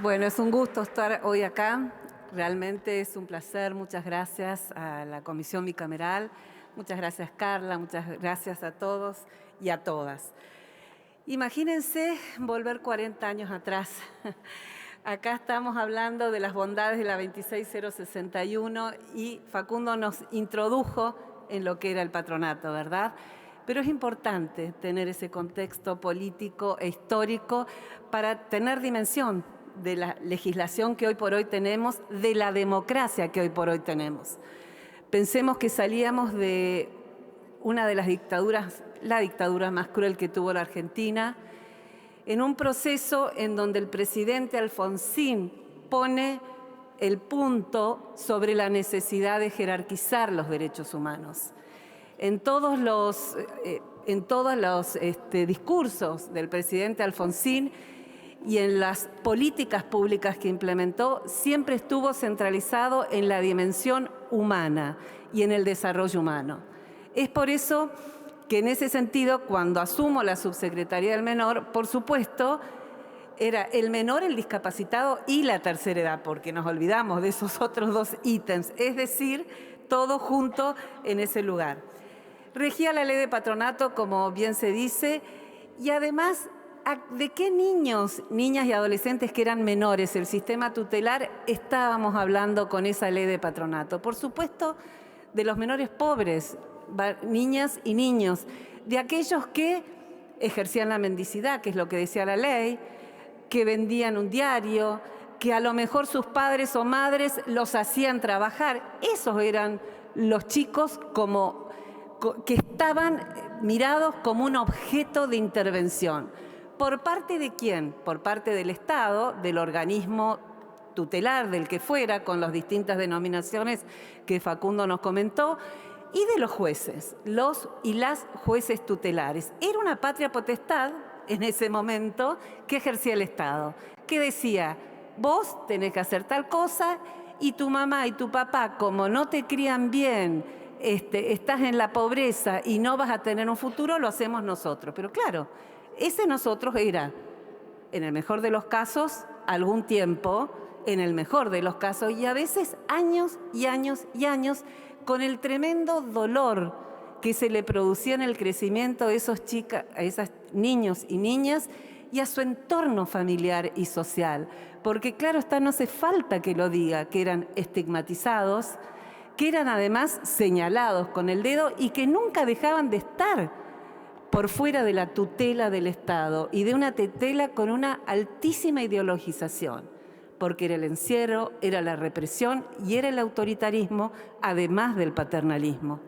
Bueno, es un gusto estar hoy acá. Realmente es un placer. Muchas gracias a la Comisión Bicameral. Muchas gracias, Carla. Muchas gracias a todos y a todas. Imagínense volver 40 años atrás. Acá estamos hablando de las bondades de la 26061 y Facundo nos introdujo en lo que era el patronato, ¿verdad? Pero es importante tener ese contexto político e histórico para tener dimensión de la legislación que hoy por hoy tenemos, de la democracia que hoy por hoy tenemos. Pensemos que salíamos de una de las dictaduras, la dictadura más cruel que tuvo la Argentina, en un proceso en donde el presidente Alfonsín pone el punto sobre la necesidad de jerarquizar los derechos humanos. En todos los discursos del presidente Alfonsín y en las políticas públicas que implementó, siempre estuvo centralizado en la dimensión humana y en el desarrollo humano. Es por eso que en ese sentido, cuando asumo la subsecretaría del menor, por supuesto, era el menor, el discapacitado y la tercera edad, porque nos olvidamos de esos otros dos ítems, es decir, todo junto en ese lugar. Regía la ley de patronato, como bien se dice, y además, ¿de qué niños, niñas y adolescentes que eran menores el sistema tutelar estábamos hablando con esa ley de patronato? Por supuesto, de los menores pobres, niñas y niños, de aquellos que ejercían la mendicidad, que es lo que decía la ley, que vendían un diario, que a lo mejor sus padres o madres los hacían trabajar. Esos eran los chicos que estaban mirados como un objeto de intervención. ¿Por parte de quién? Por parte del Estado, del organismo tutelar, del que fuera, con las distintas denominaciones que Facundo nos comentó, y de los jueces, los y las jueces tutelares. Era una patria potestad en ese momento que ejercía el Estado, que decía, vos tenés que hacer tal cosa y tu mamá y tu papá, como no te crían bien, estás en la pobreza y no vas a tener un futuro, lo hacemos nosotros. Pero claro, ese nosotros era, en el mejor de los casos, algún tiempo, en el mejor de los casos, y a veces años y años y años, con el tremendo dolor que se le producía en el crecimiento de esos niños y niñas y a su entorno familiar y social. Porque claro está, no hace falta que lo diga, que eran estigmatizados, que eran además señalados con el dedo y que nunca dejaban de estar por fuera de la tutela del Estado y de una tutela con una altísima ideologización, porque era el encierro, era la represión y era el autoritarismo, además del paternalismo.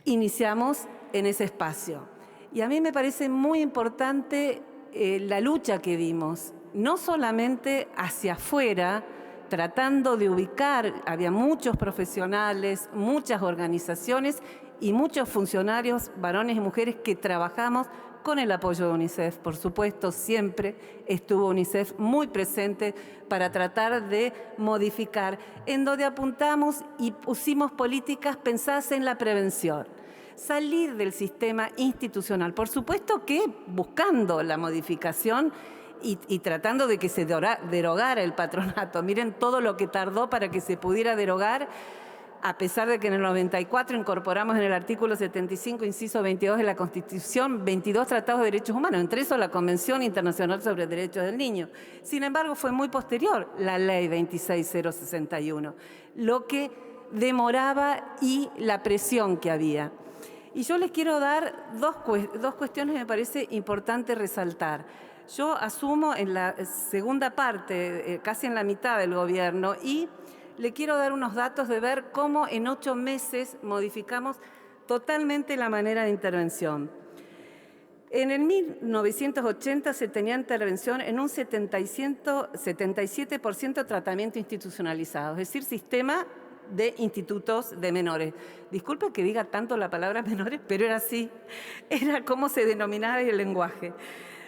Iniciamos en ese espacio. Y a mí me parece muy importante la lucha que dimos, no solamente hacia afuera, tratando de ubicar, había muchos profesionales, muchas organizaciones y muchos funcionarios, varones y mujeres, que trabajamos con el apoyo de UNICEF. Por supuesto, siempre estuvo UNICEF muy presente para tratar de modificar, en donde apuntamos y pusimos políticas pensadas en la prevención. Salir del sistema institucional, por supuesto que buscando la modificación y tratando de que se derogara el patronato. Miren todo lo que tardó para que se pudiera derogar, a pesar de que en el 94 incorporamos en el artículo 75, inciso 22 de la Constitución, 22 tratados de derechos humanos, entre esos la Convención Internacional sobre Derechos del Niño. Sin embargo, fue muy posterior la Ley 26061, lo que demoraba y la presión que había. Y yo les quiero dar dos cuestiones que me parece importante resaltar. Yo asumo en la segunda parte, casi en la mitad del gobierno, y le quiero dar unos datos de ver cómo en 8 meses modificamos totalmente la manera de intervención. En el 1980 se tenía intervención en un 77% de tratamiento institucionalizado, es decir, sistema de institutos de menores. Disculpe que diga tanto la palabra menores, pero era así, era como se denominaba el lenguaje.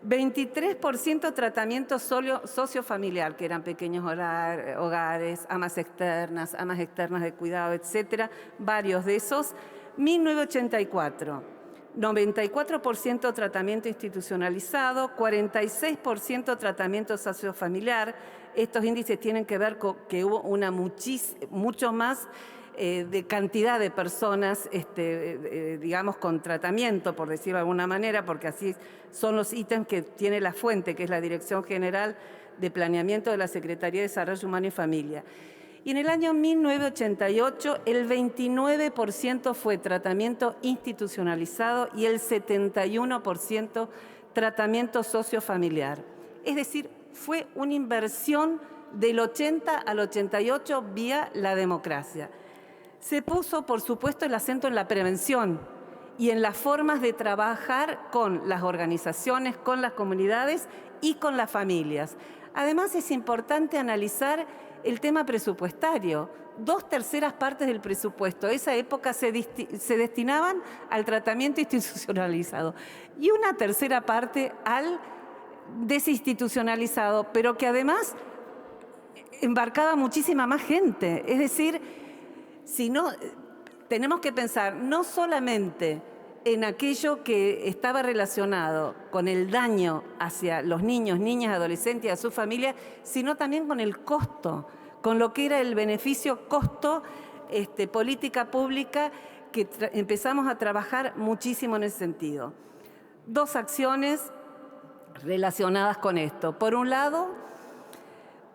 23% tratamiento sociofamiliar, que eran pequeños hogares, amas externas de cuidado, etcétera, varios de esos. 1984, 94% tratamiento institucionalizado, 46% tratamiento sociofamiliar. Estos índices tienen que ver con que hubo mucho más de cantidad de personas, digamos, con tratamiento, por decirlo de alguna manera, porque así son los ítems que tiene la fuente, que es la Dirección General de Planeamiento de la Secretaría de Desarrollo Humano y Familia. Y en el año 1988, el 29% fue tratamiento institucionalizado y el 71% tratamiento sociofamiliar. Es decir, fue una inversión del 80 al 88 vía la democracia. Se puso, por supuesto, el acento en la prevención y en las formas de trabajar con las organizaciones, con las comunidades y con las familias. Además, es importante analizar el tema presupuestario. 2/3 partes del presupuesto de esa época se destinaban al tratamiento institucionalizado y 1/3 parte al desinstitucionalizado, pero que además embarcaba muchísima más gente. Es decir, si no, tenemos que pensar no solamente en aquello que estaba relacionado con el daño hacia los niños, niñas, adolescentes y a su familia, sino también con el costo, con lo que era el beneficio-costo, política pública, que empezamos a trabajar muchísimo en ese sentido. 2 acciones relacionadas con esto. Por un lado,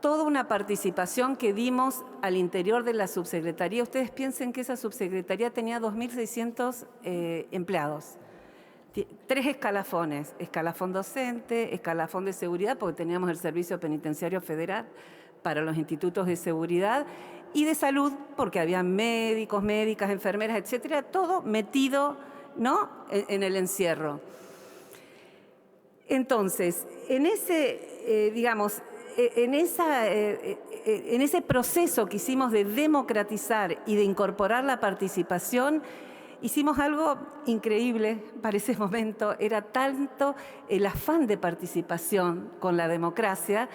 toda una participación que dimos al interior de la subsecretaría. Ustedes piensen que esa subsecretaría tenía 2.600 empleados. 3 escalafones: escalafón docente, escalafón de seguridad, porque teníamos el Servicio Penitenciario Federal para los institutos de seguridad, y de salud, porque había médicos, médicas, enfermeras, etcétera, todo metido, ¿no?, en el encierro. Entonces, en ese, en ese proceso que hicimos de democratizar y de incorporar la participación, hicimos algo increíble para ese momento. Era tanto el afán de participación con la democracia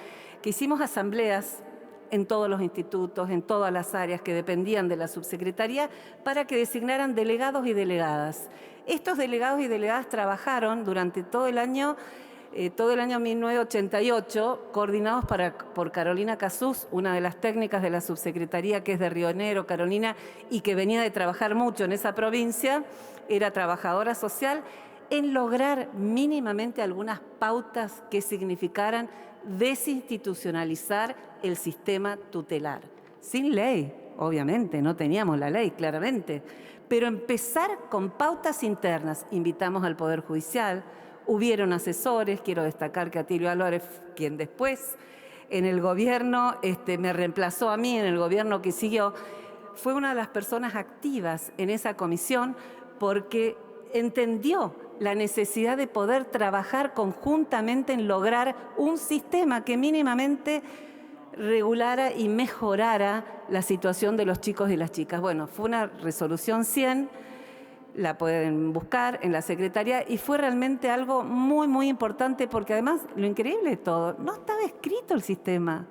que hicimos asambleas en todos los institutos, en todas las áreas que dependían de la subsecretaría, para que designaran delegados y delegadas. Estos delegados y delegadas trabajaron durante todo el año 1988, coordinados por Carolina Casús, una de las técnicas de la subsecretaría, que es de Río Negro, Carolina, y que venía de trabajar mucho en esa provincia, era trabajadora social, en lograr mínimamente algunas pautas que significaran desinstitucionalizar el sistema tutelar. Sin ley, obviamente, no teníamos la ley, claramente, pero empezar con pautas internas. Invitamos al Poder Judicial, hubieron asesores. Quiero destacar que Atilio Álvarez, quien después en el gobierno me reemplazó a mí, en el gobierno que siguió, fue una de las personas activas en esa comisión, porque entendió la necesidad de poder trabajar conjuntamente en lograr un sistema que mínimamente regulara y mejorara la situación de los chicos y las chicas. Bueno, fue una resolución 100, la pueden buscar en la Secretaría, y fue realmente algo muy, muy importante, porque además, lo increíble de todo, no estaba escrito el sistema,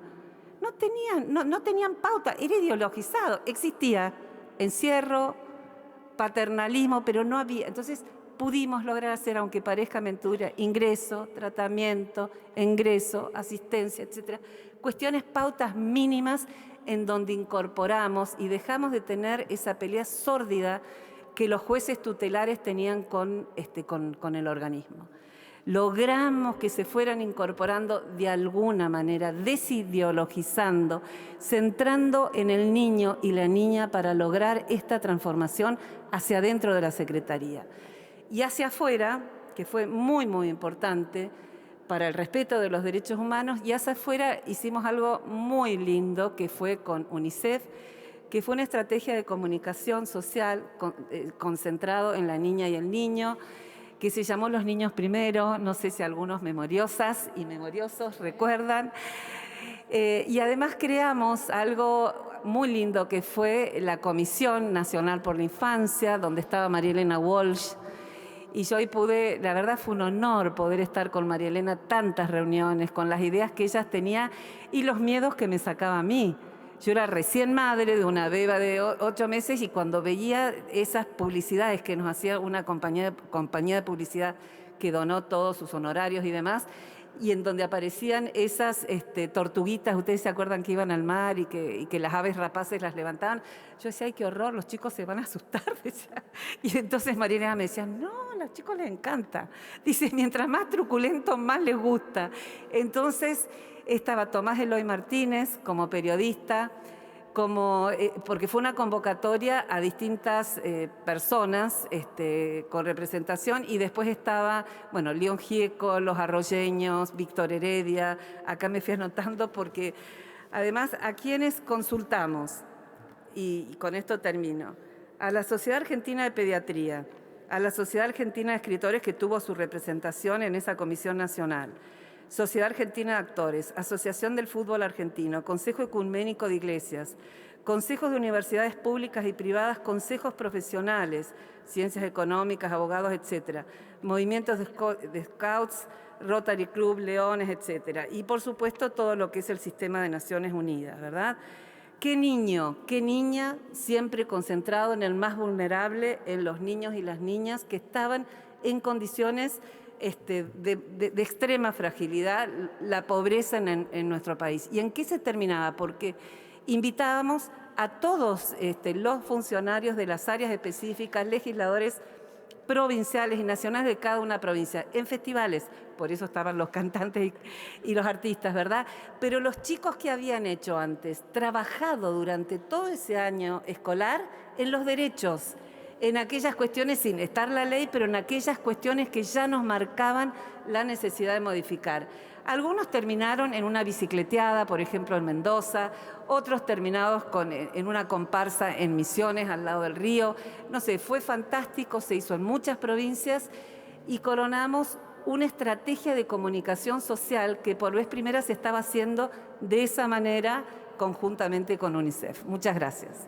no tenían pauta, era ideologizado, existía encierro, paternalismo, pero no había. Entonces pudimos lograr hacer, aunque parezca mentira, ingreso, tratamiento, ingreso, asistencia, etcétera, cuestiones, pautas mínimas en donde incorporamos y dejamos de tener esa pelea sórdida que los jueces tutelares tenían con el organismo. Logramos que se fueran incorporando de alguna manera, desideologizando, centrando en el niño y la niña para lograr esta transformación hacia adentro de la Secretaría. Y hacia afuera, que fue muy, muy importante para el respeto de los derechos humanos, y hacia afuera hicimos algo muy lindo, que fue con UNICEF, que fue una estrategia de comunicación social concentrado en la niña y el niño, que se llamó Los Niños Primero. No sé si algunos memoriosas y memoriosos recuerdan. Y además creamos algo muy lindo, que fue la Comisión Nacional por la Infancia, donde estaba María Elena Walsh. Y yo hoy pude, la verdad fue un honor poder estar con María Elena tantas reuniones, con las ideas que ella tenía y los miedos que me sacaba a mí. Yo era recién madre de una beba de 8 meses y cuando veía esas publicidades que nos hacía una compañía de publicidad que donó todos sus honorarios y demás, y en donde aparecían esas tortuguitas, ustedes se acuerdan que iban al mar y que las aves rapaces las levantaban. Yo decía, ay, qué horror, los chicos se van a asustar. Decía. Y entonces Mariana me decía, no, a los chicos les encanta. Dice, mientras más truculento, más les gusta. Entonces estaba Tomás Eloy Martínez como periodista, porque fue una convocatoria a distintas personas con representación, y después estaba, bueno, León Gieco, Los Arroyeños, Víctor Heredia. Acá me fui anotando porque además a quienes consultamos, y con esto termino, a la Sociedad Argentina de Pediatría, a la Sociedad Argentina de Escritores, que tuvo su representación en esa comisión nacional, Sociedad Argentina de Actores, Asociación del Fútbol Argentino, Consejo Ecuménico de Iglesias, consejos de universidades públicas y privadas, consejos profesionales, ciencias económicas, abogados, etcétera, movimientos de scouts, Rotary Club, Leones, etcétera. Y, por supuesto, todo lo que es el sistema de Naciones Unidas, ¿verdad? ¿Qué niño, qué niña siempre concentrado en el más vulnerable, en los niños y las niñas que estaban en condiciones de extrema fragilidad, la pobreza en nuestro país? ¿Y en qué se terminaba? Porque invitábamos a todos los funcionarios de las áreas específicas, legisladores provinciales y nacionales de cada una provincia, en festivales, por eso estaban los cantantes y los artistas, ¿verdad? Pero los chicos que habían hecho antes, trabajado durante todo ese año escolar en los derechos, en aquellas cuestiones, sin estar la ley, pero en aquellas cuestiones que ya nos marcaban la necesidad de modificar. Algunos terminaron en una bicicleteada, por ejemplo, en Mendoza, otros terminados en una comparsa en Misiones, al lado del río. No sé, fue fantástico, se hizo en muchas provincias y coronamos una estrategia de comunicación social que por vez primera se estaba haciendo de esa manera conjuntamente con UNICEF. Muchas gracias.